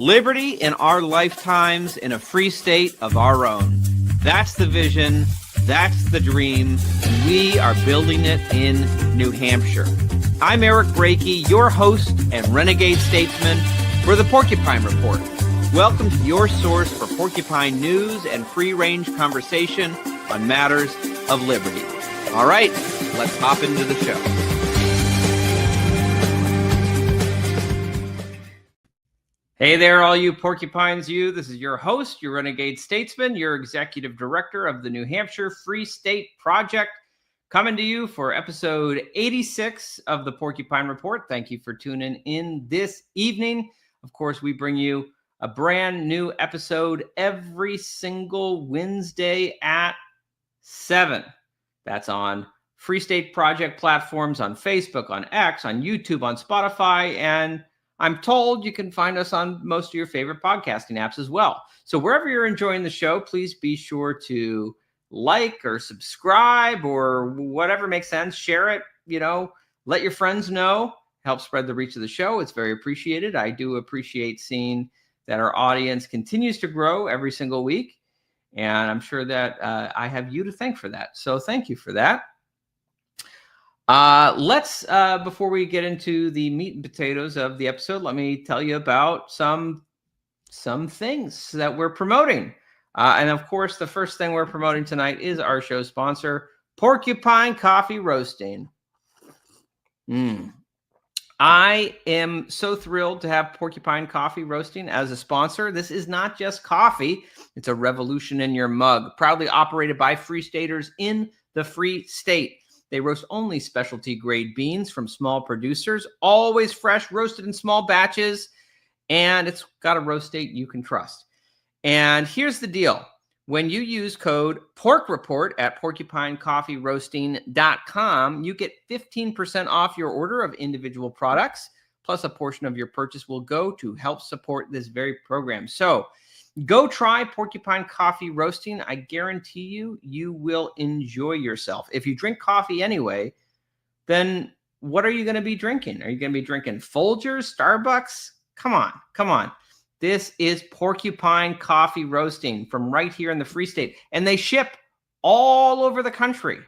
Liberty in our lifetimes in a free state of our own. That's the vision. That's the dream. We are building it in New Hampshire. I'm Eric Brakey, your host and renegade statesman for the Porcupine Report. Welcome to your source for porcupine news and free-range conversation on matters of liberty. All right, let's hop into the show. Hey there, all you porcupines, you. This is your host, your renegade statesman, your executive director of the New Hampshire Free State Project, coming to you for episode 86 of the Porcupine Report. Thank you for tuning in this evening. Of course, we bring you a brand new episode every single Wednesday at 7. That's on Free State Project platforms, on Facebook, on X, on YouTube, on Spotify, and I'm told you can find us on most of your favorite podcasting apps as well. So wherever you're enjoying the show, please be sure to like or subscribe or whatever makes sense. Share it, let your friends know. Help spread the reach of the show. It's very appreciated. I do appreciate seeing that our audience continues to grow every single week. And I'm sure that I have you to thank for that. So thank you for that. Let's, before we get into the meat and potatoes of the episode, let me tell you about some things that we're promoting. And of course, the first thing we're promoting tonight is our show sponsor, Porcupine Coffee Roasting. I am so thrilled to have Porcupine Coffee Roasting as a sponsor. This is not just coffee. It's a revolution in your mug, proudly operated by Free Staters in the Free State. They roast only specialty grade beans from small producers, always fresh, roasted in small batches, and it's got a roast date you can trust. And here's the deal. When you use code PORKREPORT at porcupinecoffeeroasting.com, you get 15% off your order of individual products, plus a portion of your purchase will go to help support this very program. So go try Porcupine Coffee Roasting. I guarantee you will enjoy yourself. If you drink coffee anyway, then what are you going to be drinking? Are you going to be drinking Folgers, Starbucks? Come on. This is Porcupine Coffee Roasting from right here in the Free State. And they ship all over the country.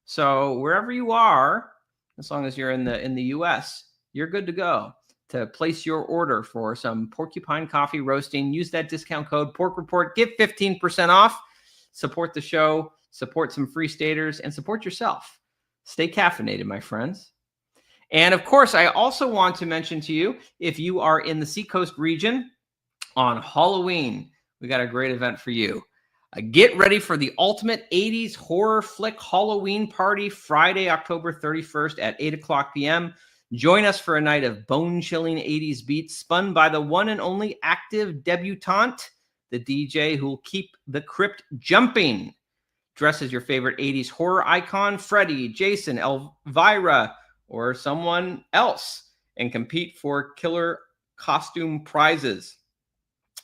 So wherever you are, as long as you're in the U.S., you're good to go to place your order for some Porcupine Coffee Roasting. Use that discount code PORKREPORT. Get 15% off. Support the show. Support some Free Staters. And support yourself. Stay caffeinated, my friends. And, of course, I also want to mention to you, if you are in the Seacoast region on Halloween, we got a great event for you. Get ready for the ultimate 80s horror flick Halloween party Friday, October 31st at 8 o'clock p.m., Join us for a night of bone-chilling 80s beats spun by the one and only active debutante, the DJ who will keep the crypt jumping. Dress as your favorite 80s horror icon, Freddy, Jason, Elvira, or someone else, and compete for killer costume prizes.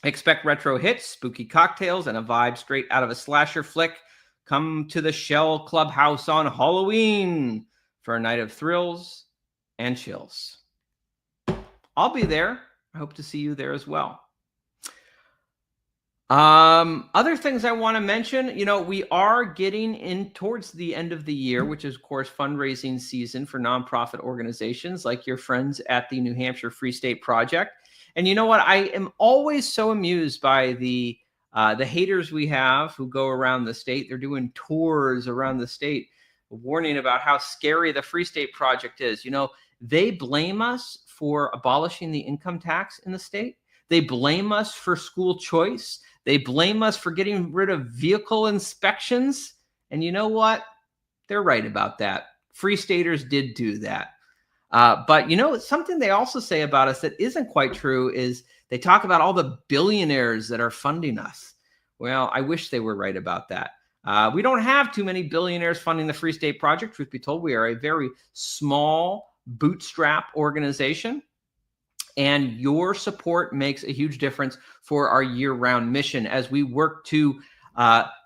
Expect retro hits, spooky cocktails, and a vibe straight out of a slasher flick. Come to the Shell Clubhouse on Halloween for a night of thrills and chills. I'll be there. I hope to see you there as well. Other things I want to mention, we are getting in towards the end of the year, which is, of course, fundraising season for nonprofit organizations like your friends at the New Hampshire Free State Project. And you know what? I am always so amused by the haters we have who go around the state. They're doing tours around the state, warning about how scary the Free State Project is. They blame us for abolishing the income tax in the state. They blame us for school choice. They blame us for getting rid of vehicle inspections. And you know what? They're right about that. Free Staters did do that. But something they also say about us that isn't quite true is they talk about all the billionaires that are funding us. Well, I wish they were right about that. We don't have too many billionaires funding the Free State Project. Truth be told, we are a very small bootstrap organization, and your support makes a huge difference for our year-round mission as we work to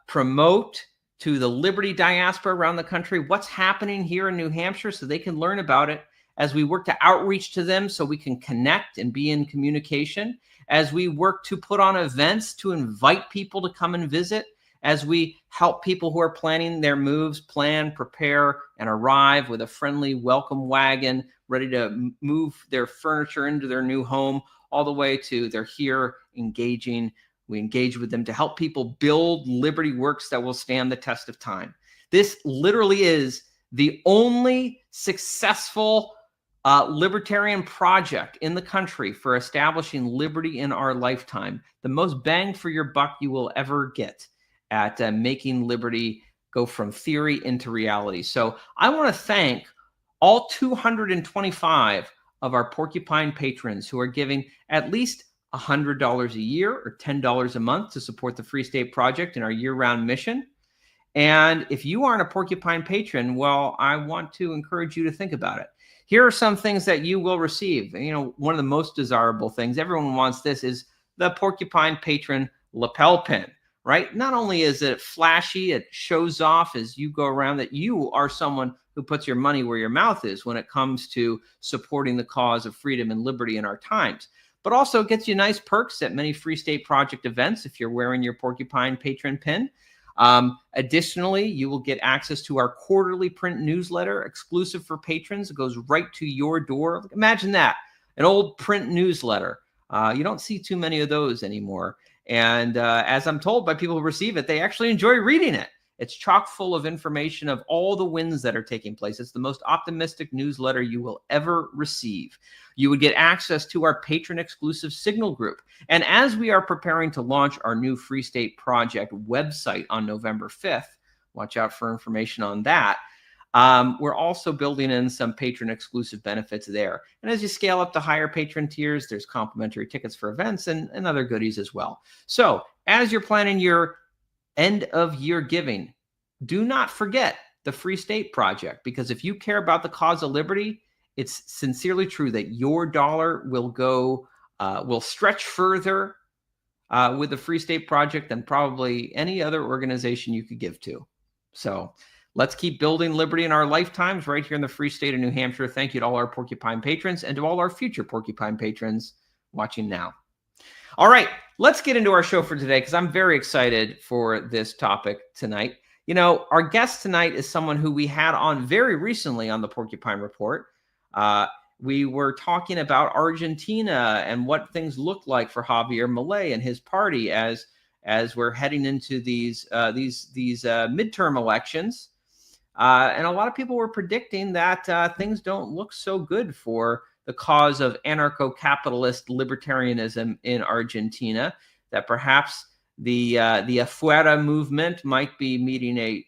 promote to the Liberty diaspora around the country what's happening here in New Hampshire so they can learn about it, as we work to outreach to them so we can connect and be in communication, as we work to put on events to invite people to come and visit, as we help people who are planning their moves plan, prepare, and arrive with a friendly welcome wagon ready to move their furniture into their new home, all the way to they're here engaging. We engage with them to help people build liberty works that will stand the test of time. This literally is the only successful libertarian project in the country for establishing liberty in our lifetime. The most bang for your buck you will ever get at making liberty go from theory into reality. So I want to thank all 225 of our Porcupine patrons who are giving at least $100 a year or $10 a month to support the Free State Project and our year-round mission. And if you aren't a Porcupine patron, well, I want to encourage you to think about it. Here are some things that you will receive. You know, one of the most desirable things, everyone wants this, is the Porcupine patron lapel pin, right? Not only is it flashy, it shows off as you go around that you are someone who puts your money where your mouth is when it comes to supporting the cause of freedom and liberty in our times, but also gets you nice perks at many Free State Project events if you're wearing your Porcupine patron pin. Additionally, you will get access to our quarterly print newsletter exclusive for patrons. It goes right to your door. Imagine that, an old print newsletter. You don't see too many of those anymore. And as I'm told by people who receive it, they actually enjoy reading it. It's chock full of information of all the wins that are taking place. It's the most optimistic newsletter you will ever receive. You would get access to our patron exclusive signal group. And as we are preparing to launch our new Free State Project website on November 5th, watch out for information on that. We're also building in some patron exclusive benefits there. And as you scale up to higher patron tiers, there's complimentary tickets for events and other goodies as well. So as you're planning your end of year giving, do not forget the Free State Project, because if you care about the cause of liberty, it's sincerely true that your dollar will go, will stretch further with the Free State Project than probably any other organization you could give to. So let's keep building liberty in our lifetimes right here in the free state of New Hampshire. Thank you to all our Porcupine patrons and to all our future Porcupine patrons watching now. All right, let's get into our show for today, because I'm very excited for this topic tonight. You know, our guest tonight is someone who we had on very recently on the Porcupine Report. We were talking about Argentina and what things look like for Javier Milei and his party as we're heading into these midterm elections. And a lot of people were predicting that things don't look so good for the cause of anarcho-capitalist libertarianism in Argentina, that perhaps the afuera movement might be meeting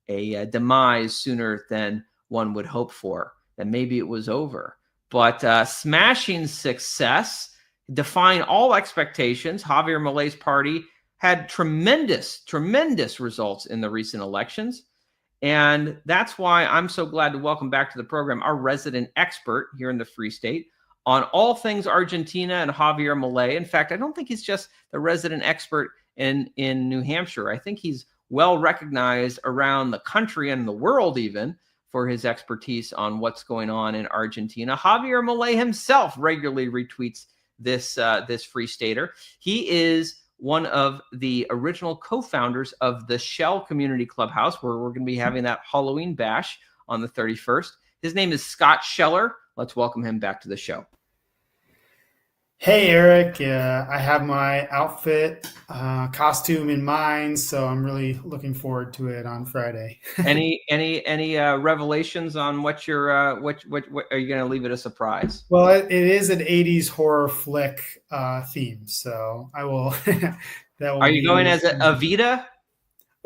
a demise sooner than one would hope for, that maybe it was over. But smashing success, defying all expectations, Javier Milei's party had tremendous results in the recent elections. And that's why I'm so glad to welcome back to the program our resident expert here in the Free State on all things Argentina and Javier Milei. In fact, I don't think he's just the resident expert in New Hampshire. I think he's well recognized around the country and the world even for his expertise on what's going on in Argentina. Javier Milei himself regularly retweets this Free Stater. He is one of the original co-founders of the Shell Community Clubhouse, where we're going to be having that Halloween bash on the 31st. His name is Skot Sheller. Let's welcome him back to the show. Hey, Eric. I have my outfit costume in mind, so I'm really looking forward to it on Friday. Any revelations on what you're what are you going to leave it a surprise? Well, it is an 80s horror flick theme, so I will. Are you going as a Evita?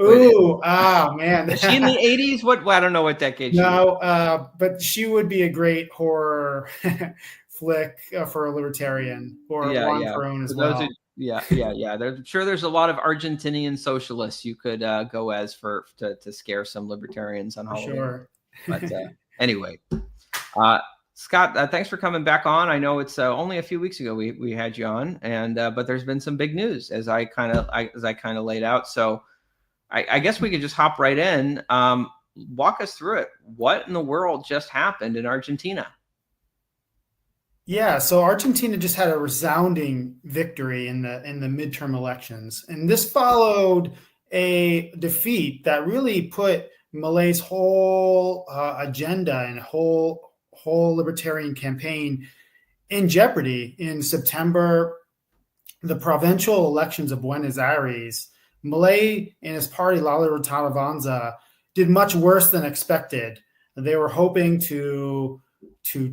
Ooh, man. Is she in the 80s? What? Well, I don't know what decade she is. No, but she would be a great horror flick for a libertarian, or Juan Perón as well. I'm sure there's a lot of Argentinian socialists you could go as to scare some libertarians on Halloween. Sure. But anyway, Skot, thanks for coming back on. I know it's only a few weeks ago we had you on, and but there's been some big news as I kind of laid out. So I guess we could just hop right in. Walk us through it. What in the world just happened in Argentina? Yeah, so Argentina just had a resounding victory in the midterm elections, and this followed a defeat that really put Milei's whole agenda and whole libertarian campaign in jeopardy. In September, the provincial elections of Buenos Aires, Milei and his party La Libertad Avanza did much worse than expected. They were hoping to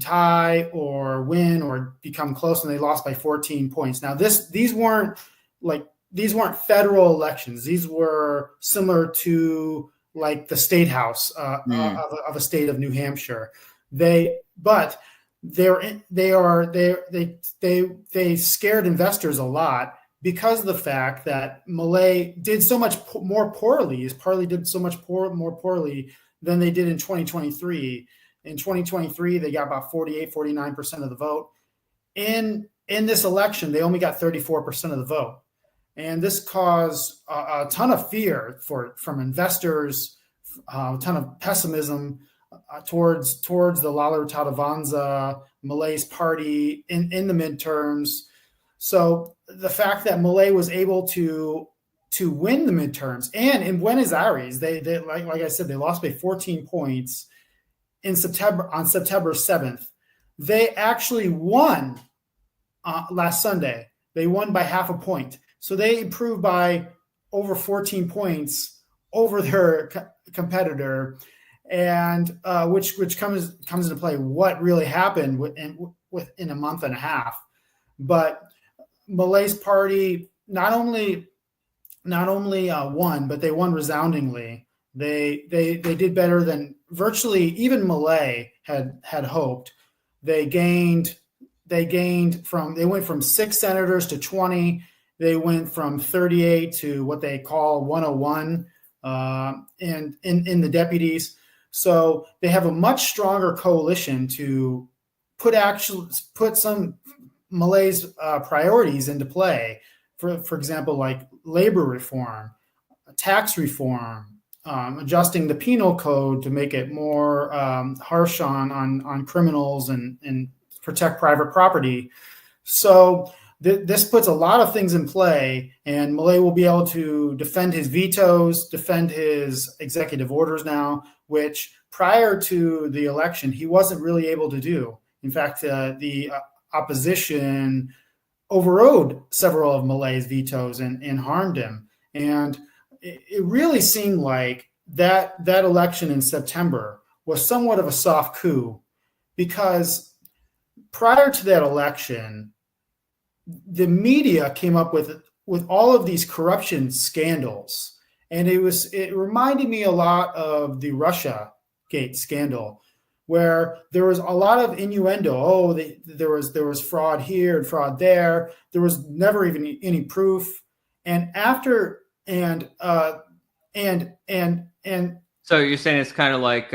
tie or win or become close, and they lost by 14 points. Now, these weren't federal elections. These were similar to like the state house of a state of New Hampshire. They scared investors a lot because of the fact that Milei did so much more poorly. His party did so much more poorly than they did in 2023. In 2023, they got about 49% of the vote. In this election, they only got 34% of the vote. And this caused a ton of fear from investors, a ton of pessimism towards the La Libertad Avanza, Milei's party in the midterms. So the fact that Milei was able to win the midterms, and in Buenos Aires, they like I said, they lost by 14 points on September 7th. They actually won last Sunday. They won by half a point. So they improved by over 14 points over their competitor, and which comes into play what really happened within a month and a half. But Milei's party not only won, but they won resoundingly. They did better than virtually even Milei had hoped. They went from 6 senators to 20. They went from 38 to what they call 101 and in the deputies. So they have a much stronger coalition to put some Milei's priorities into play. For example, like labor reform, tax reform, adjusting the penal code to make it more harsh on criminals and protect private property. So this puts a lot of things in play, and Milei will be able to defend his vetoes, defend his executive orders now, which prior to the election, he wasn't really able to do. In fact, the opposition overrode several of Milei's vetoes and harmed him. And it really seemed like that election in September was somewhat of a soft coup, because prior to that election, the media came up with all of these corruption scandals, and it reminded me a lot of the Russiagate scandal, where there was a lot of innuendo. Oh, there was fraud here and fraud there. There was never even any proof. And after and so you're saying it's kind of like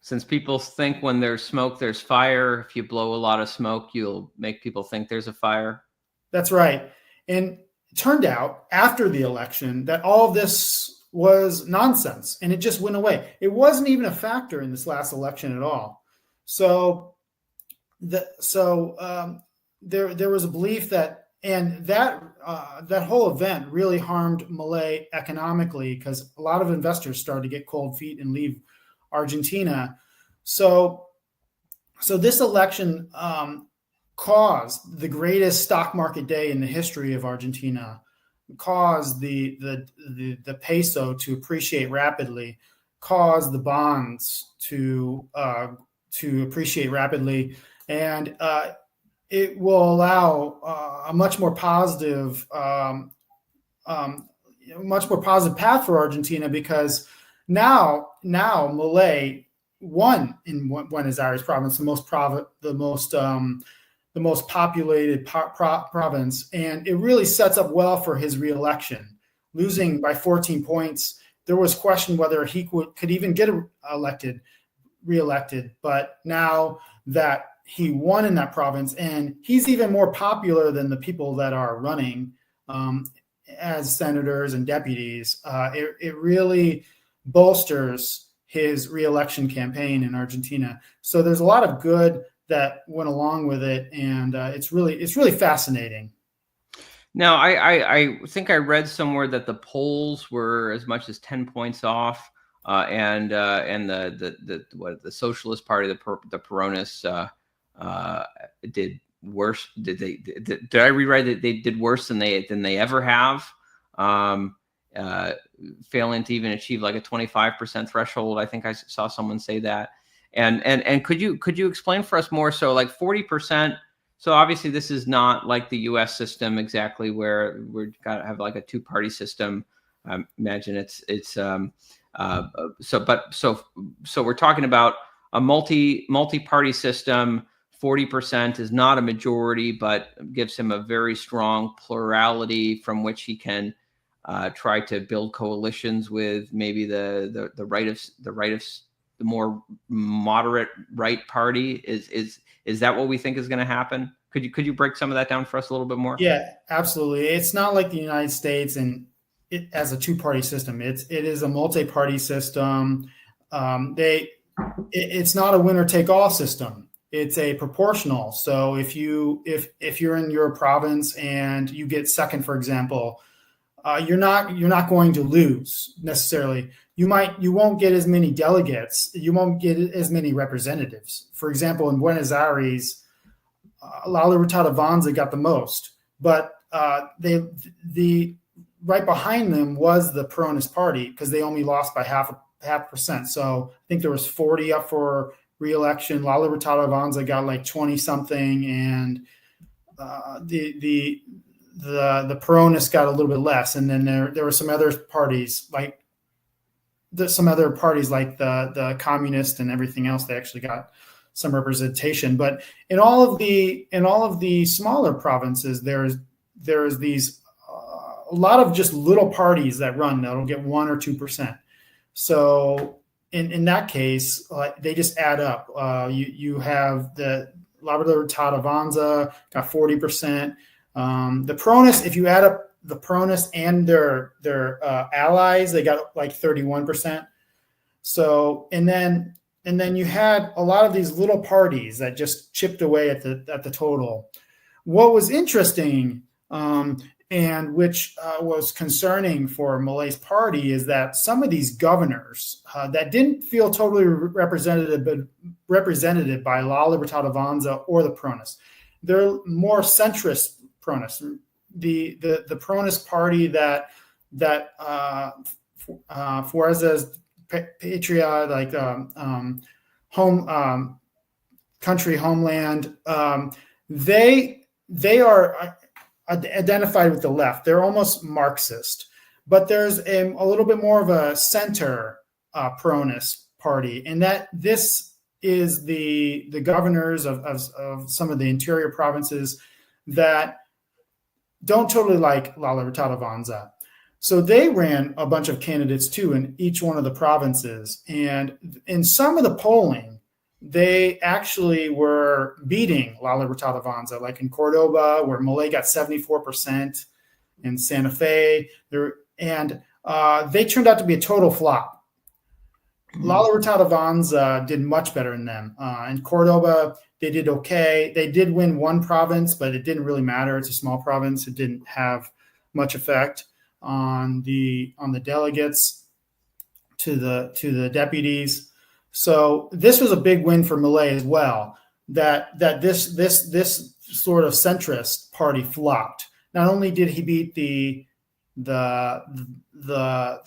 since people think when there's smoke there's fire, if you blow a lot of smoke, you'll make people think there's a fire. That's right. And it turned out after the election that all of this was nonsense, and it just went away. It wasn't even a factor in this last election at all. So there was a belief that whole event really harmed Milei economically, because a lot of investors started to get cold feet and leave Argentina. So this election caused the greatest stock market day in the history of Argentina, caused the peso to appreciate rapidly, caused the bonds to appreciate rapidly, and it will allow a much more positive path for Argentina, because now Milei won in Buenos Aires province, the most populated province, and it really sets up well for his reelection. Losing by 14 points, there was question whether he could even get reelected. But now that he won in that province, and he's even more popular than the people that are running as senators and deputies, it really bolsters his reelection campaign in Argentina. So there's a lot of good that went along with it, and it's really fascinating. Now, I think I read somewhere that the polls were as much as 10 points off, and the Socialist Party, the Peronists, did worse. Did I rewrite that they did worse than they ever have, failing to even achieve like a 25% threshold? I think I saw someone say that. And could you explain for us more? So like 40%. So obviously this is not like the U.S. system exactly, where we're got to have like a two-party system. Imagine so we're talking about a multi-party system. 40% is not a majority, but gives him a very strong plurality from which he can try to build coalitions with maybe the more moderate right party. Is that what we think is going to happen? Could you break some of that down for us a little bit more? Yeah, absolutely. It's not like the United States and it as a two-party system. It is a multi-party system. It's not a winner-take-all system. It's a proportional. So if you're in your province and you get second, for example, you're not going to lose necessarily. You won't get as many delegates. You won't get as many representatives. For example, in Buenos Aires, La Libertad Avanza got the most, but the right behind them was the Peronist Party, because they only lost by half percent. So I think there was 40 up for re-election. La Libertad Avanza got like 20 something, and the Peronists got a little bit less. And then there were some other parties like the communist and everything else. They actually got some representation. But in all of the smaller provinces, there's these a lot of just little parties that run that'll get 1 or 2%. So in that case, they just add up. You have the La Libertad Avanza got 40%. The Peronists, if you add up the Peronists and their allies, they got like 31%. So and then you had a lot of these little parties that just chipped away at the total. What was interesting, and which was concerning for Milei's party, is that some of these governors that didn't feel totally represented by La Libertad Avanza or the Peronists, they're more centrist Peronists. The Peronist party that Fuerzas Patria, like country homeland, they are identified with the left. They're almost Marxist, but there's a little bit more of a center Peronist party, and that this is the governors of some of the interior provinces that don't totally like La Libertad Avanza. So they ran a bunch of candidates too in each one of the provinces. And in some of the polling, they actually were beating La Libertad Avanza, like in Cordoba, where Milei got 74%, in Santa Fe. They turned out to be a total flop. La Libertad Avanza did much better than them. In Cordoba, they did okay. They did win one province, but it didn't really matter. It's a small province. It didn't have much effect on the delegates to the deputies. So this was a big win for Milei as well. That this sort of centrist party flopped. Not only did he beat the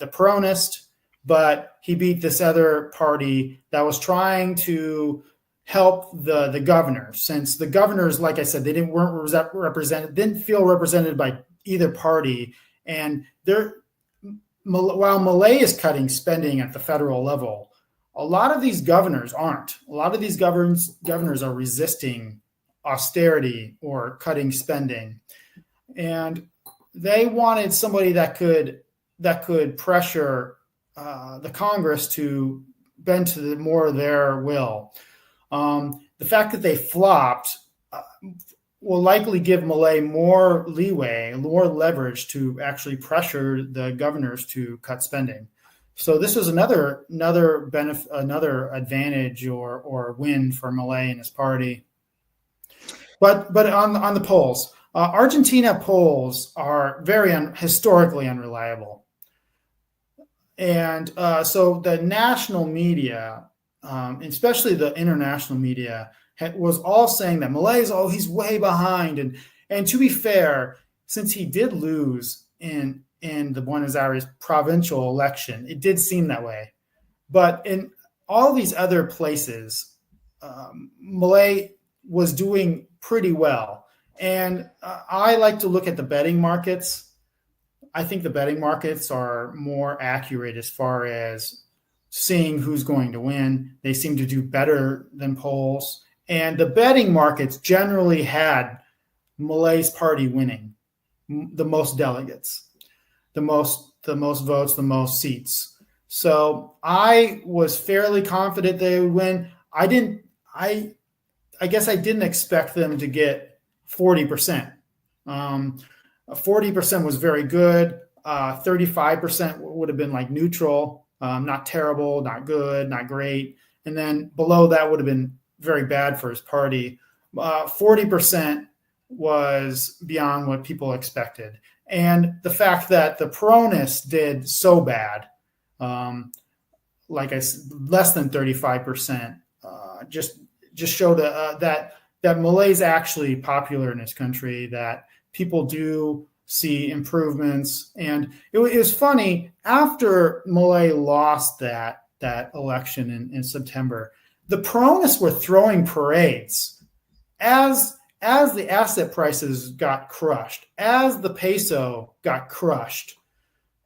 Peronist, but he beat this other party that was trying to help the governors. Since the governors, like I said, weren't represented, didn't feel represented by either party. And while Milei is cutting spending at the federal level, a lot of these governors aren't. A lot of these governors are resisting austerity or cutting spending, and they wanted somebody that could pressure the Congress to bend to more of their will. The fact that they flopped will likely give Milei more leeway, more leverage to actually pressure the governors to cut spending. So this was another benefit, another advantage or win for Milei and his party. But on the polls, Argentina polls are very historically unreliable, and so the national media, especially the international media, was all saying that Milei's he's way behind, and to be fair, since he did lose in the Buenos Aires provincial election, it did seem that way, but in all these other places, Milei was doing pretty well. And I like to look at the betting markets. I think the betting markets are more accurate as far as seeing who's going to win. They seem to do better than polls. And the betting markets generally had Milei's party winning the most delegates, the most votes, the most seats. So I was fairly confident they would win. I guess I didn't expect them to get 40%. 40% was very good. 35% would have been like neutral, not terrible, not good, not great. And then below that would have been very bad for his party. 40% was beyond what people expected. And the fact that the Peronists did so bad, like I said, less than 35%, just showed that Milei's actually popular in this country, that people do see improvements. And it was funny, after Milei lost that election in September, the Peronists were throwing parades as the asset prices got crushed, as the peso got crushed,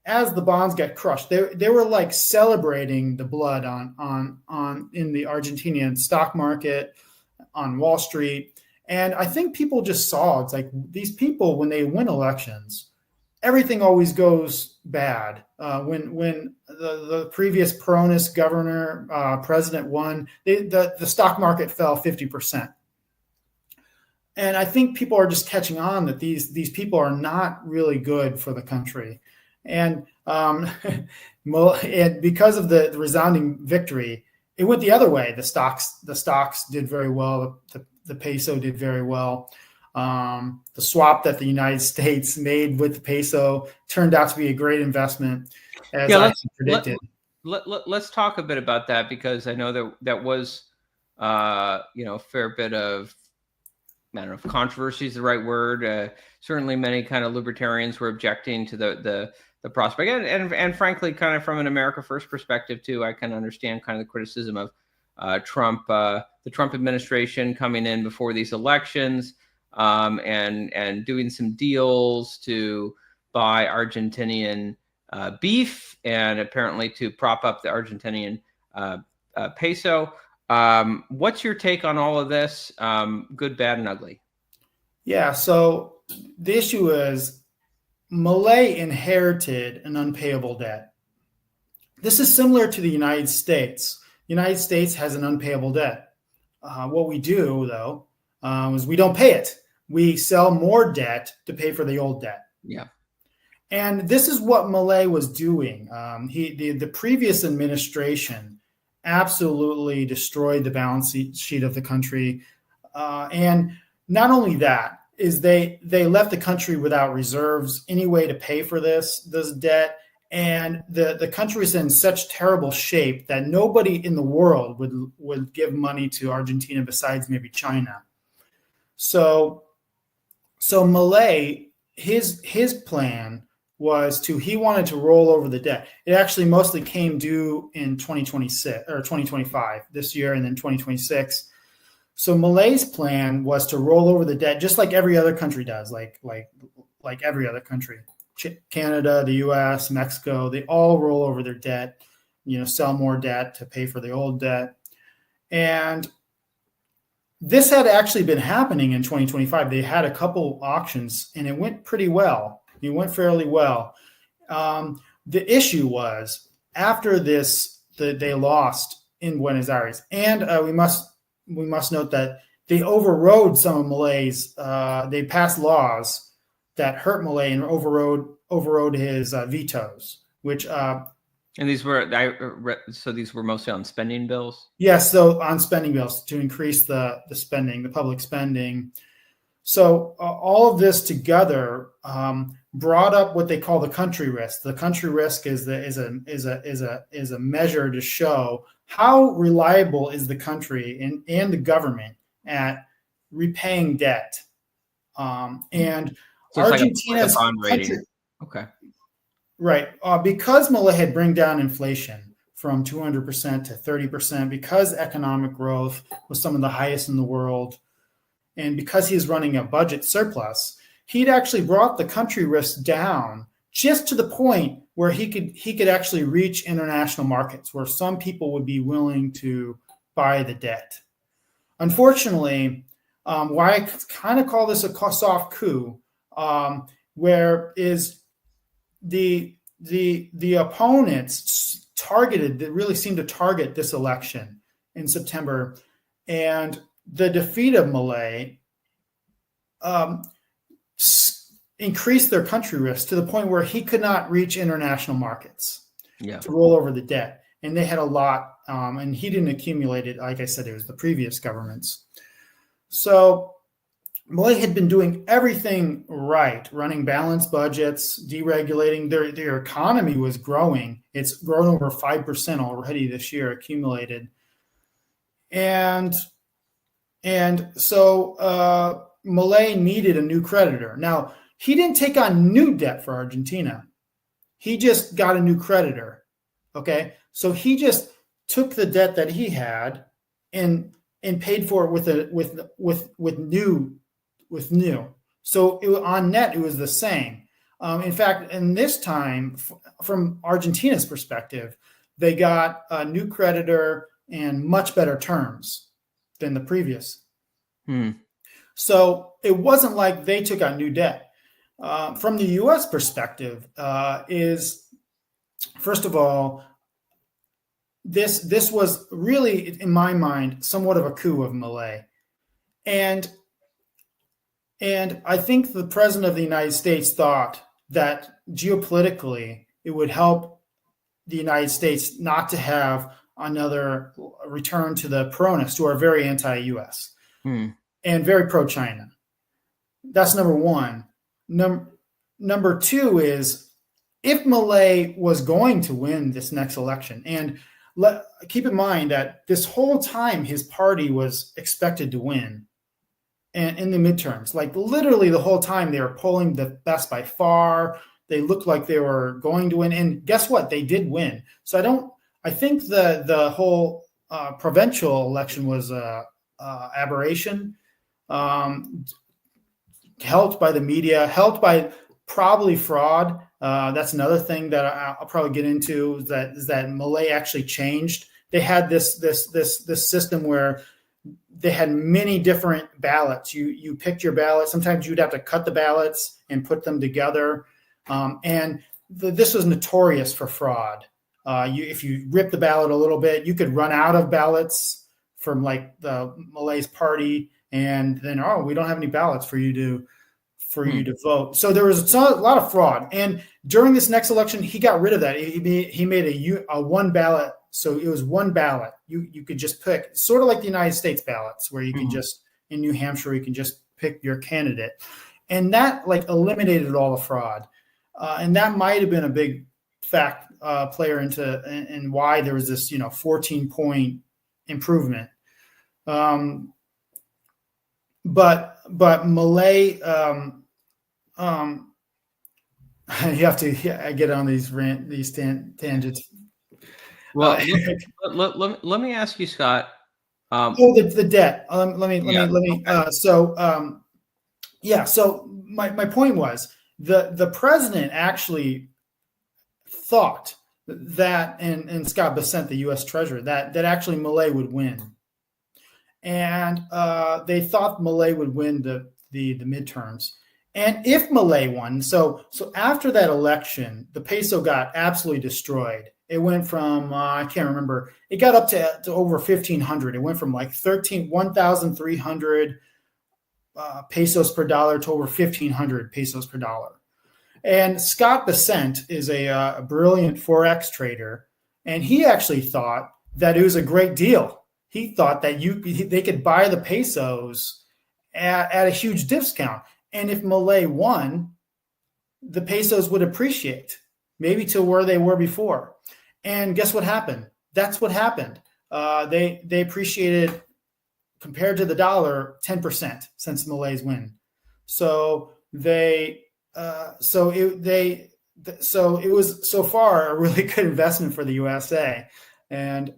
as the bonds got crushed. They were like celebrating the blood on in the Argentinian stock market, on Wall Street. And I think people just saw, it's like these people, when they win elections, everything always goes bad. When the previous Peronist president won, the stock market fell 50%. And I think people are just catching on that these people are not really good for the country. And and because of the resounding victory, it went the other way. The stocks did very well. The peso did very well. The swap that the United States made with the peso turned out to be a great investment, as I predicted. Let's talk a bit about that, because I know that was a fair bit of, I don't know if controversy is the right word. Certainly, many kind of libertarians were objecting to the prospect, and frankly, kind of from an America First perspective too. I can understand kind of the criticism of Trump, the Trump administration coming in before these elections, and doing some deals to buy Argentinian beef, and apparently to prop up the Argentinian peso. What's your take on all of this? Good, bad, and ugly. Yeah. So the issue is Milei inherited an unpayable debt. This is similar to the United States. The United States has an unpayable debt. What we do, though, is we don't pay it. We sell more debt to pay for the old debt. Yeah. And this is what Milei was doing. The previous administration absolutely destroyed the balance sheet of the country. And not only that, is they left the country without reserves, any way to pay for this debt. And the country is in such terrible shape that nobody in the world would give money to Argentina besides maybe China. So Milei, his plan was he wanted to roll over the debt. It actually mostly came due in 2026 or 2025 this year, and then 2026. So Milei's plan was to roll over the debt, just like every other country does, like every other country. Canada, the U.S., Mexico, they all roll over their debt, sell more debt to pay for the old debt. And this had actually been happening in 2025. They had a couple auctions, and it went pretty well. It went fairly well. The issue was, after this, they lost in Buenos Aires. And we must note that they overrode some of Milei's, they passed laws that hurt Milei and overrode his vetoes, which and these were these were mostly on spending bills. Yes, so on spending bills to increase the spending, the public spending. So all of this together brought up what they call the country risk. The country risk is a measure to show how reliable is the country and the government at repaying debt. And so Argentina's like a bond rating. country, Okay. Right. Because Milei had bring down inflation from 200% to 30%, because economic growth was some of the highest in the world, and because he's running a budget surplus, he'd actually brought the country risk down just to the point where he could actually reach international markets where some people would be willing to buy the debt. Unfortunately, why I kind of call this a soft coup, where is the opponents targeted, that really seemed to target this election in September, and the defeat of Milei increased their country risk to the point where he could not reach international markets to roll over the debt. And they had a lot, and he didn't accumulate it. Like I said, it was the previous governments. So Milei had been doing everything right, running balanced budgets, deregulating. Their economy was growing. It's grown over 5% already this year, accumulated. And so Milei needed a new creditor. Now, he didn't take on new debt for Argentina. He just got a new creditor. Okay, so he just took the debt that he had and paid for it with new. So on net, it was the same. In fact, in this time, from Argentina's perspective, they got a new creditor and much better terms than the previous. So it wasn't like they took on new debt. From the U.S. perspective, is first of all, this was really, in my mind, somewhat of a coup of Milei, and I think the president of the United States thought that geopolitically it would help the United States not to have another return to the Peronists, who are very anti-U.S. and very pro-China. That's number one. Number two is, if Milei was going to win this next election, and keep in mind that this whole time his party was expected to win, and in the midterms, like literally the whole time they were polling the best by far. They looked like they were going to win, and guess what? They did win. So I think the whole provincial election was aberration, helped by the media, helped by probably fraud. That's another thing that I'll probably get into, is that Milei actually changed. They had this system where they had many different ballots. You picked your ballot. Sometimes you'd have to cut the ballots and put them together. This was notorious for fraud. If you rip the ballot a little bit, you could run out of ballots from like the Milei's party, and then, we don't have any ballots for you to vote. So there was a lot of fraud. And during this next election, he got rid of that. He made a one ballot. So it was one ballot. You could just pick, sort of like the United States ballots, where you can just, in New Hampshire, you can just pick your candidate. And that like eliminated all the fraud. And that might have been a big player in why there was this, 14-point improvement. But Milei, you have to get on these tangents. Well, let me ask you, Scott. The debt. Let me. Okay. So my point was, the president actually thought that, and Scott Bessent, the U.S. Treasurer, that actually Milei would win, and they thought Milei would win the midterms. And if Milei won, so after that election, the peso got absolutely destroyed. It went from, I can't remember, it got up to over 1,500. It went from like 1,300 pesos per dollar to over 1,500 pesos per dollar. And Scott Bessent is a brilliant Forex trader, and he actually thought that it was a great deal. He thought that they could buy the pesos at a huge discount. And if Milei won, the pesos would appreciate, maybe to where they were before. And guess what happened? That's what happened. They appreciated, compared to the dollar, 10% since Milei's win. So it was so far a really good investment for the USA. And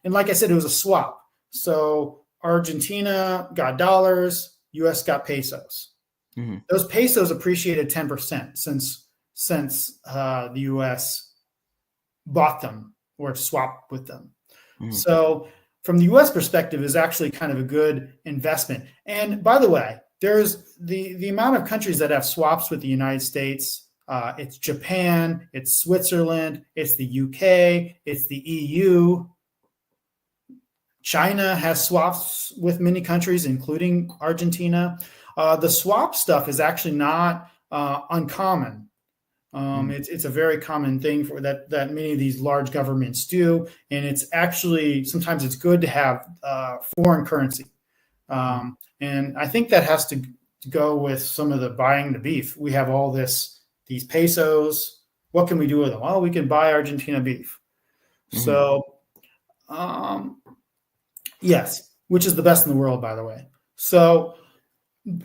like I said, it was a swap. So Argentina got dollars, US got pesos. Mm-hmm. Those pesos appreciated 10% since the US bought them or swapped with them. Mm-hmm. So from the US perspective, is actually kind of a good investment. And by the way, there's the amount of countries that have swaps with the United States. It's Japan, it's Switzerland, it's the UK, it's the EU. China has swaps with many countries, including Argentina. The swap stuff is actually not uncommon. It's a very common thing for that many of these large governments do, and it's actually sometimes it's good to have foreign currency. And I think that has to go with some of the buying the beef. We have all these pesos. What can we do with them? Well, we can buy Argentina beef. Mm-hmm. So, yes, which is the best in the world, by the way. So,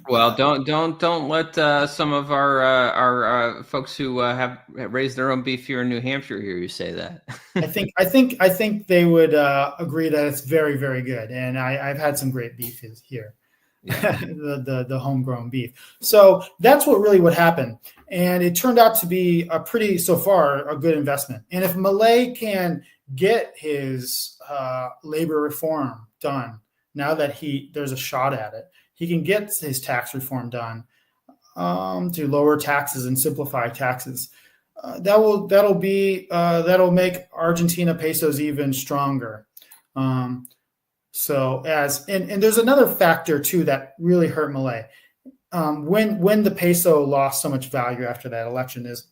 well, don't let some of our folks who have raised their own beef here in New Hampshire hear you say that. I think they would agree that it's very, very good, and I've had some great beef here. Yeah. the homegrown beef. So that's what happened. And it turned out to be a good investment. And if Milei can get his labor reform done, now that there's a shot at it, he can get his tax reform done to lower taxes and simplify taxes. That'll make Argentina pesos even stronger. So and there's another factor too that really hurt Milei. When the peso lost so much value after that election is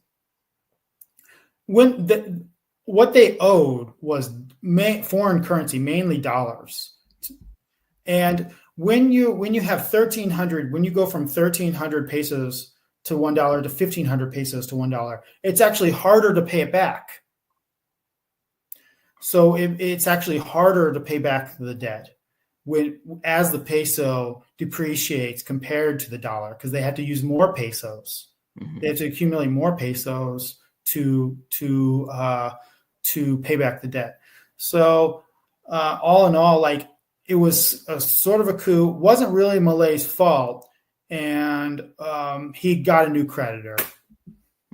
what they owed was foreign currency, mainly dollars. And when you have 1,300, when you go from 1,300 pesos to $1 to 1,500 pesos to $1, it's actually harder to pay it back. So it's actually harder to pay back the debt as the peso depreciates compared to the dollar, because they had to use more pesos. Mm-hmm. They had to accumulate more pesos to pay back the debt. So all in all, like, it was a sort of a coup. Wasn't really Milei's fault, and he got a new creditor.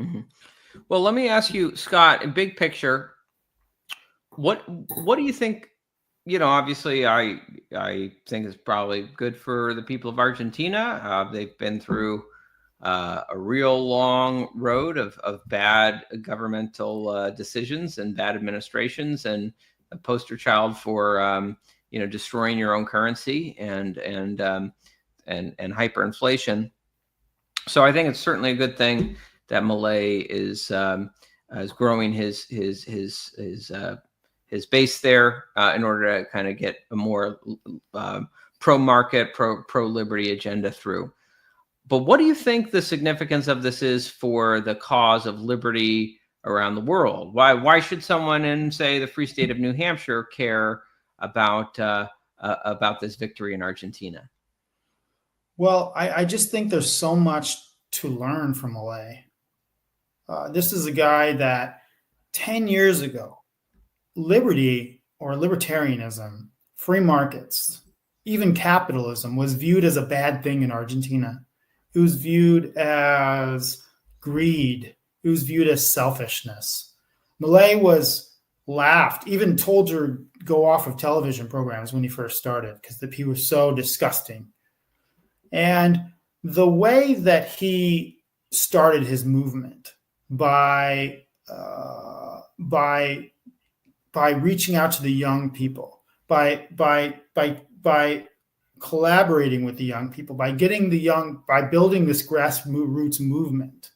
Mm-hmm. Well, let me ask you, Scott, in big picture, what do you think? Obviously, I think it's probably good for the people of Argentina. They've been through a real long road of bad governmental decisions and bad administrations, and a poster child for destroying your own currency and hyperinflation. So I think it's certainly a good thing that Milei is growing his base there in order to kind of get a more pro-market, pro-liberty agenda through. But what do you think the significance of this is for the cause of liberty around the world? Why should someone in, say, the Free State of New Hampshire care about this victory in Argentina? Well, I just think there's so much to learn from Milei. This is a guy that 10 years ago, liberty or libertarianism, free markets, even capitalism was viewed as a bad thing in Argentina. It was viewed as greed. It was viewed as selfishness. Milei was laughed, even told to go off of television programs when he first started because he was so disgusting. And the way that he started his movement by reaching out to the young people, by collaborating with the young people, by building this grassroots movement,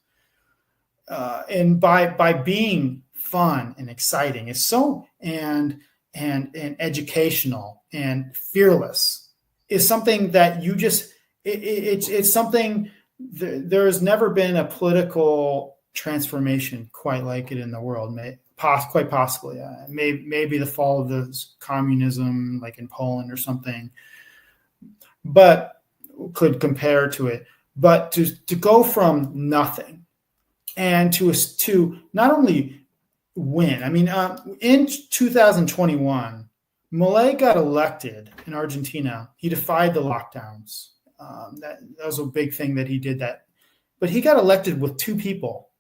and by being fun and exciting is so and educational and fearless is something that you just it's something. There has never been a political transformation quite like it in the world. Quite possibly, maybe the fall of the communism, like in Poland or something, but could compare to it. But to go from nothing and to not only win. I mean, in 2021, Milei got elected in Argentina. He defied the lockdowns. That was a big thing that he did that. But he got elected with two people.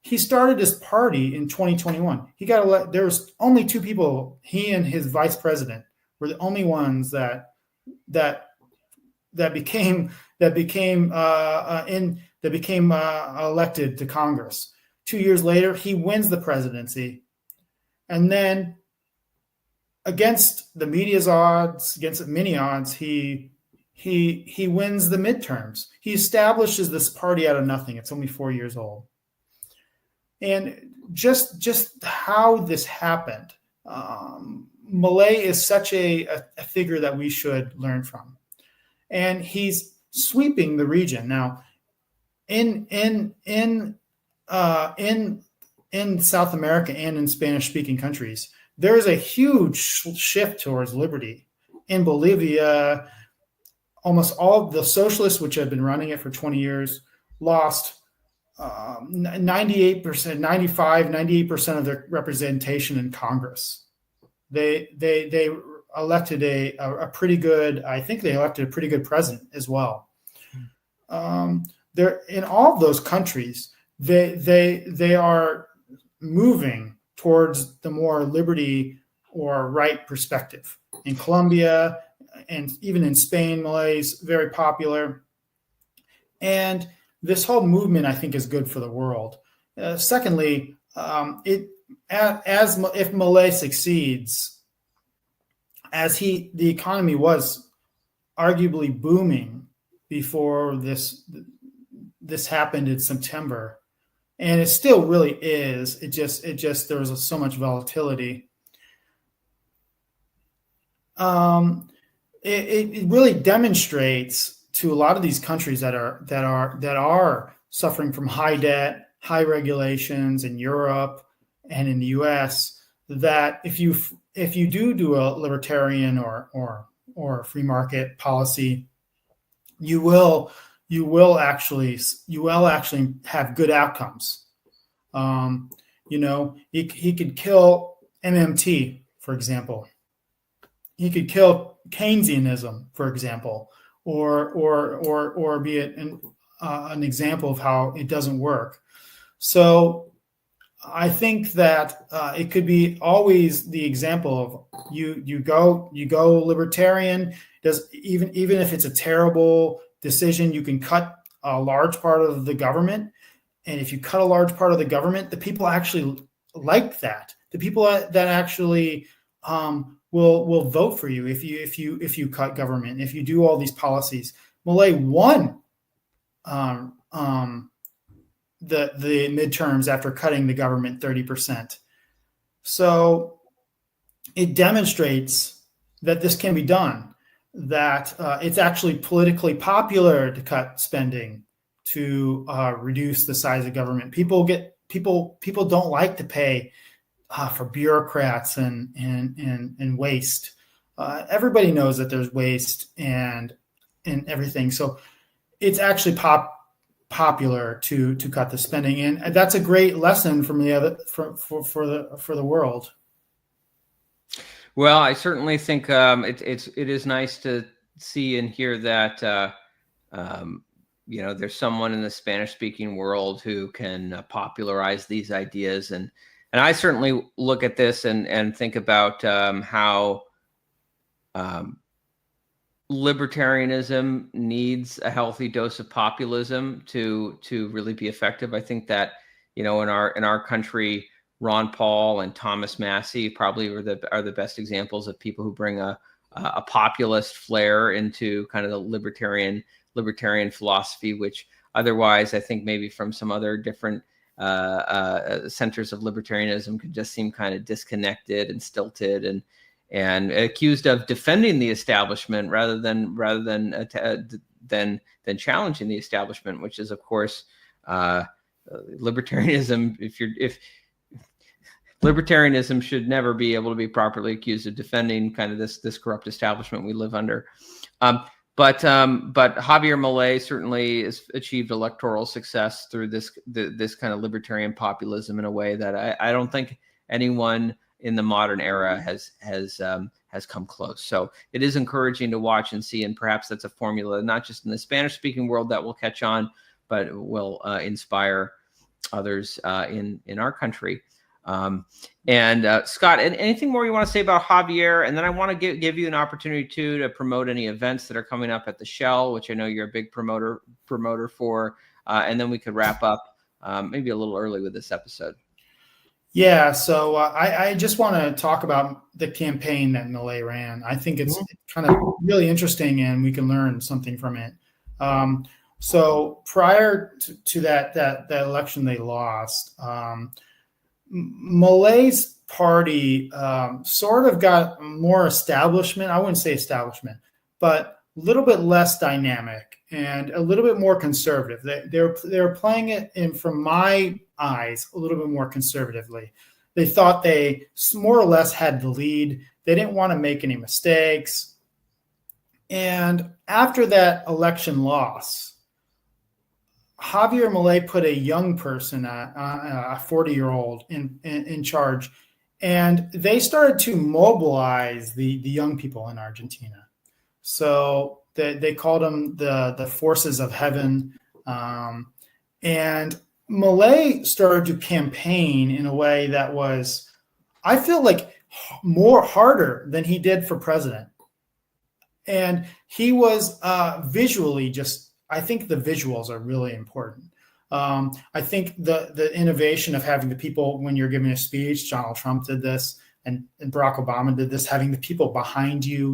He started his party in 2021. He got elected. There was only two people. He and his vice president were the only ones that became elected to Congress. 2 years later, he wins the presidency, and then against the media's odds, against many odds, he wins the midterms. He establishes this party out of nothing. It's only 4 years old. And just how this happened, Milei is such a figure that we should learn from. And he's sweeping the region. Now, in South America and in Spanish-speaking countries, there is a huge shift towards liberty. In Bolivia, almost all the socialists, which have been running it for 20 years, lost 98%, 98% of their representation in Congress. They elected a pretty good, I think they elected a pretty good president as well. They're in all of those countries, they are moving towards the more liberty or right perspective. In Colombia and even in Spain, Milei is very popular. And this whole movement, I think, is good for the world. Secondly, if Milei succeeds, the economy was arguably booming before this happened in September, and it still really is. It just there was so much volatility. It really demonstrates to a lot of these countries that are suffering from high debt, high regulations in Europe and in the U.S. that if you do a libertarian or free market policy, you will actually have good outcomes. He could kill MMT, for example. He could kill Keynesianism, for example, or be an example of how it doesn't work. So I think that it could be always the example of you go libertarian. Even if it's a terrible decision, you can cut a large part of the government, and if you cut a large part of the government, the people actually like that. The people that actually will vote for you if you cut government, if you do all these policies. Milei won the midterms after cutting the government 30%. So it demonstrates that this can be done, that it's actually politically popular to cut spending, to reduce the size of government. People don't like to pay for bureaucrats and waste. Everybody knows that there's waste and everything. So it's actually popular to cut the spending, and that's a great lesson from for the world. Well, I certainly think it is nice to see and hear that there's someone in the Spanish-speaking world who can popularize these ideas, and I certainly look at this and think about how libertarianism needs a healthy dose of populism to really be effective. I think that in our country, Ron Paul and Thomas Massey probably are the best examples of people who bring a populist flair into kind of the libertarian philosophy, which otherwise I think maybe from some other different centers of libertarianism could just seem kind of disconnected and stilted and accused of defending the establishment rather than than challenging the establishment, which is, of course, libertarianism. If libertarianism should never be able to be properly accused of defending kind of this corrupt establishment we live under. But Javier Milei certainly has achieved electoral success through this kind of libertarian populism in a way that I don't think anyone in the modern era has come close. So it is encouraging to watch and see, and perhaps that's a formula not just in the Spanish-speaking world that will catch on, but will inspire others in our country. Scott, anything more you want to say about Javier? And then I want to give you an opportunity to promote any events that are coming up at the Shell, which I know you're a big promoter for. And then we could wrap up maybe a little early with this episode. Yeah, so I just want to talk about the campaign that Milei ran. I think it's kind of really interesting, and we can learn something from it. So prior to that election they lost, Milei's party sort of got more establishment. I wouldn't say establishment, but a little bit less dynamic and a little bit more conservative. They're playing it in, from my eyes, a little bit more conservatively. They thought they more or less had the lead. They didn't want to make any mistakes. And after that election loss, Javier Milei put a young person, a 40-year-old, in charge, and they started to mobilize the young people in Argentina. So they called them the forces of heaven, and Milei started to campaign in a way that was, I feel like, more harder than he did for president. And he was visually just, I think the visuals are really important. I think the innovation of having the people, when you're giving a speech, Donald Trump did this, and Barack Obama did this, having the people behind you,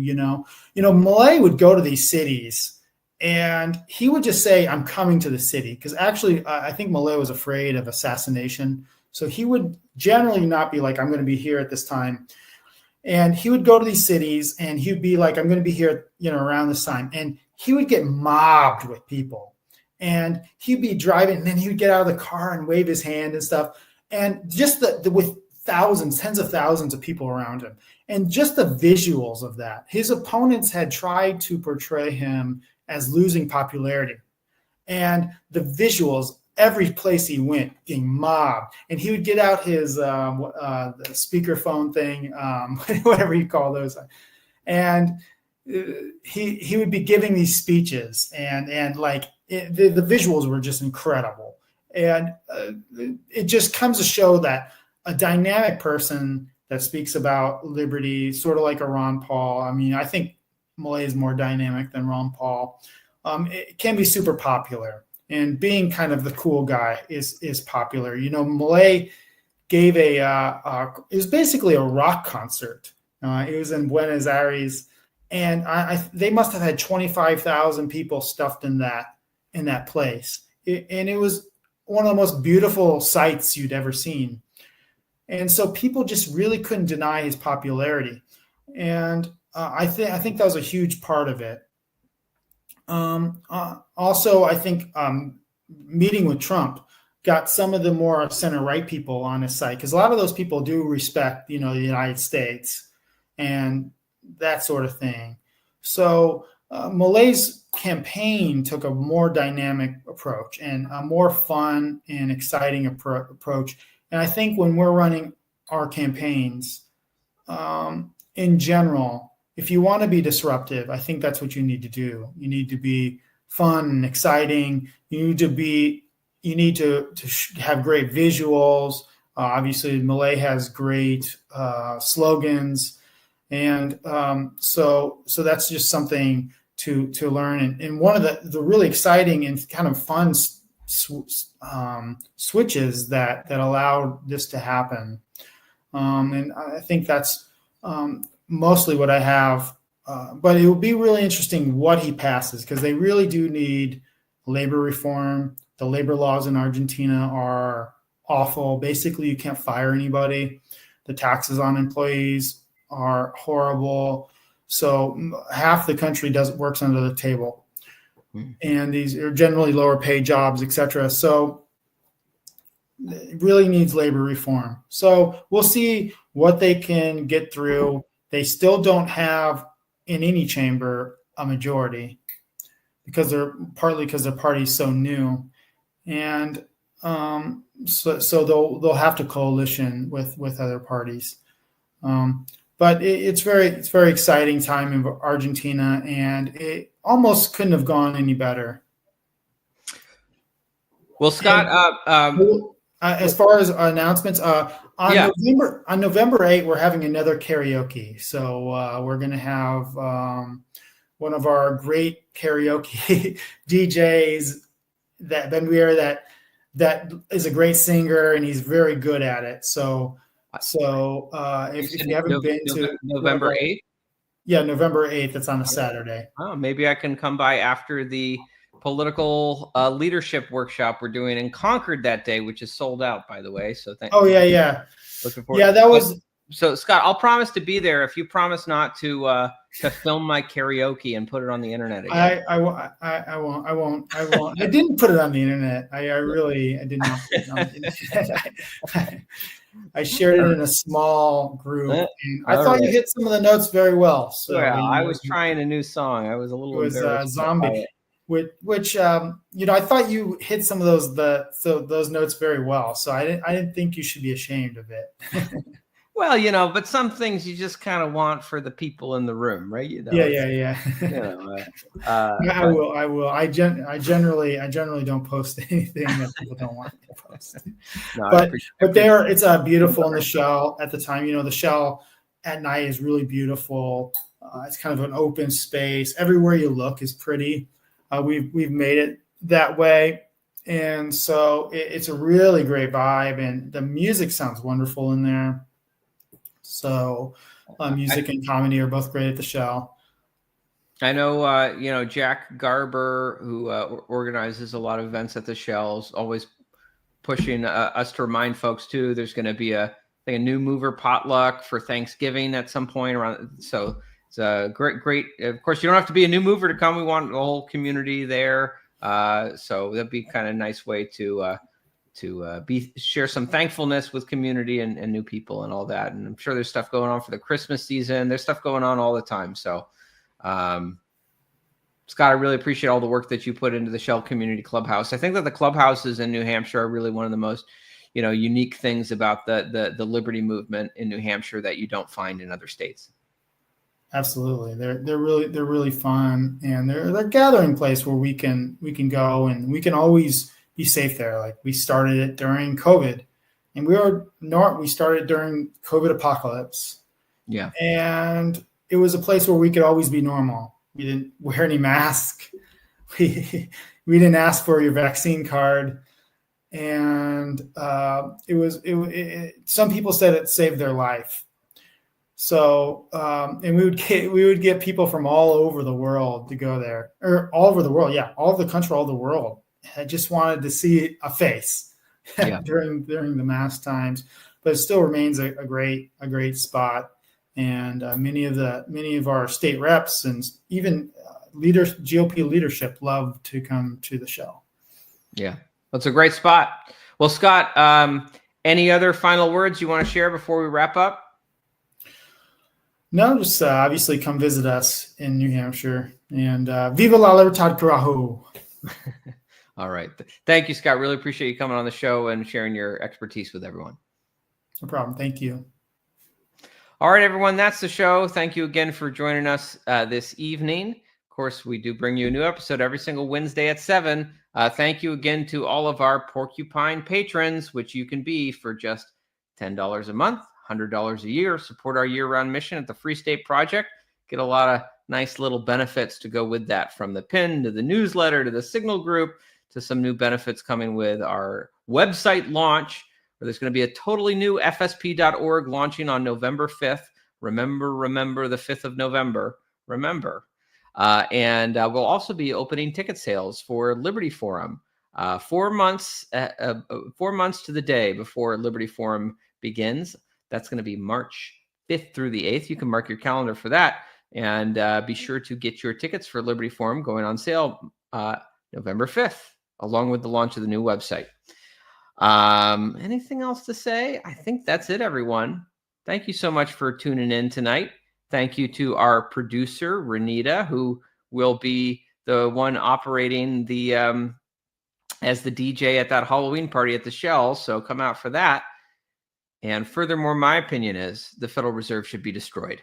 Milei would go to these cities and he would just say, I'm coming to the city. Because actually, I think Milei was afraid of assassination. So he would generally not be like, I'm going to be here at this time. And he would go to these cities and he'd be like, I'm going to be here, around this time. And he would get mobbed with people. And he'd be driving, and then he would get out of the car and wave his hand and stuff. And just with thousands, tens of thousands of people around him. And just the visuals of that. His opponents had tried to portray him as losing popularity. And the visuals, every place he went, getting mobbed. And he would get out his the speakerphone thing, whatever you call those. And he would be giving these speeches, and like the visuals were just incredible. And it just comes to show that a dynamic person that speaks about liberty, sort of like a Ron Paul. I mean, I think Milei is more dynamic than Ron Paul. It can be super popular, and being kind of the cool guy is popular. Milei gave it was basically a rock concert. It was in Buenos Aires, and they must have had 25,000 people stuffed in that place. And it was one of the most beautiful sights you'd ever seen. And so people just really couldn't deny his popularity. And I think that was a huge part of it. Also, I think meeting with Trump got some of the more center-right people on his side, because a lot of those people do respect, the United States and that sort of thing. So Milei's campaign took a more dynamic approach and a more fun and exciting approach. And I think when we're running our campaigns, in general, if you want to be disruptive, I think that's what you need to do. You need to be fun and exciting. You need to have great visuals. Obviously, Milei has great slogans. And so that's just something to learn. And one of the really exciting and kind of fun switches that allowed this to happen. And I think that's mostly what I have. But it will be really interesting what he passes, because they really do need labor reform. The labor laws in Argentina are awful. Basically, you can't fire anybody. The taxes on employees are horrible. So half the country works under the table. and these are generally lower paid jobs, etc. So it really needs labor reform. So we'll see what they can get through. They still don't have in any chamber a majority because their party's so new, and so they'll have to coalition with other parties. But it's very exciting time in Argentina, and it almost couldn't have gone any better. Well, Scott, as far as announcements, on November 8th, we're having another karaoke. So we're going to have one of our great karaoke DJs, that is a great singer, and he's very good at it. So if you haven't been to November 8th, November 8th, it's on a Saturday. Oh, maybe I can come by after the political leadership workshop we're doing in Concord that day, which is sold out, by the way. So thank you. Looking forward. Yeah, that was. So Scott, I'll promise to be there if you promise not to film my karaoke and put it on the internet again. I won't. I didn't put it on the internet. I did not put it on the internet. I shared it in a small group, and I thought you hit some of the notes very well. So I was trying a new song. I was a little embarrassed. Zombie, which I thought you hit some of those notes very well. So I didn't think you should be ashamed of it. Well, but some things you just kind of want for the people in the room, right? Yeah. I will. I generally don't post anything that people don't want to post. No, but there, it's beautiful in the shell at the time. The shell at night is really beautiful. It's kind of an open space. Everywhere you look is pretty. We've made it that way, and so it's a really great vibe, and the music sounds wonderful in there. So music and comedy are both great at the Shell. I know, Jack Garber, who organizes a lot of events at the Shell, is always pushing us to remind folks too. There's going to be a new mover potluck for Thanksgiving at some point around. So it's a great. Of course, you don't have to be a new mover to come. We want the whole community there. So that'd be kind of a nice way to share some thankfulness with community and new people and all that. And I'm sure there's stuff going on for the Christmas season. There's stuff going on all the time. So, Scott, I really appreciate all the work that you put into the Shell Community Clubhouse. I think that the clubhouses in New Hampshire are really one of the most, unique things about the liberty movement in New Hampshire that you don't find in other states. Absolutely. They're really fun, and they're a gathering place where we can go, and we can always be safe there. Like, we started it during COVID, and we started during COVID apocalypse. Yeah. And it was a place where we could always be normal. We didn't wear any mask. We didn't ask for your vaccine card. And some people said it saved their life. So, and we would get people from all over the world to go there, or all over the world. Yeah. All over the country, all over the world. I just wanted to see a face during the mask times, but it still remains a great spot. And many of our state reps and even GOP leadership love to come to the Shell. Yeah, that's a great spot. Well, Scott, any other final words you want to share before we wrap up? No, just obviously come visit us in New Hampshire, and Viva la Libertad Carajo. All right. Thank you, Scott. Really appreciate you coming on the show and sharing your expertise with everyone. No problem. Thank you. All right, everyone. That's the show. Thank you again for joining us this evening. Of course, we do bring you a new episode every single Wednesday at 7. Thank you again to all of our Porcupine patrons, which you can be for just $10 a month, $100 a year. Support our year-round mission at the Free State Project. Get a lot of nice little benefits to go with that, from the pin to the newsletter to the Signal group, to some new benefits coming with our website launch, where there's going to be a totally new FSP.org launching on November 5th. Remember the 5th of November. And we'll also be opening ticket sales for Liberty Forum 4 months to the day before Liberty Forum begins. That's going to be March 5th through the 8th. You can mark your calendar for that. And be sure to get your tickets for Liberty Forum going on sale November 5th, along with the launch of the new website. Anything else to say? I think that's it, everyone. Thank you so much for tuning in tonight. Thank you to our producer, Renita, who will be the one operating the as the DJ at that Halloween party at the Shell. So come out for that. And furthermore, my opinion is the Federal Reserve should be destroyed.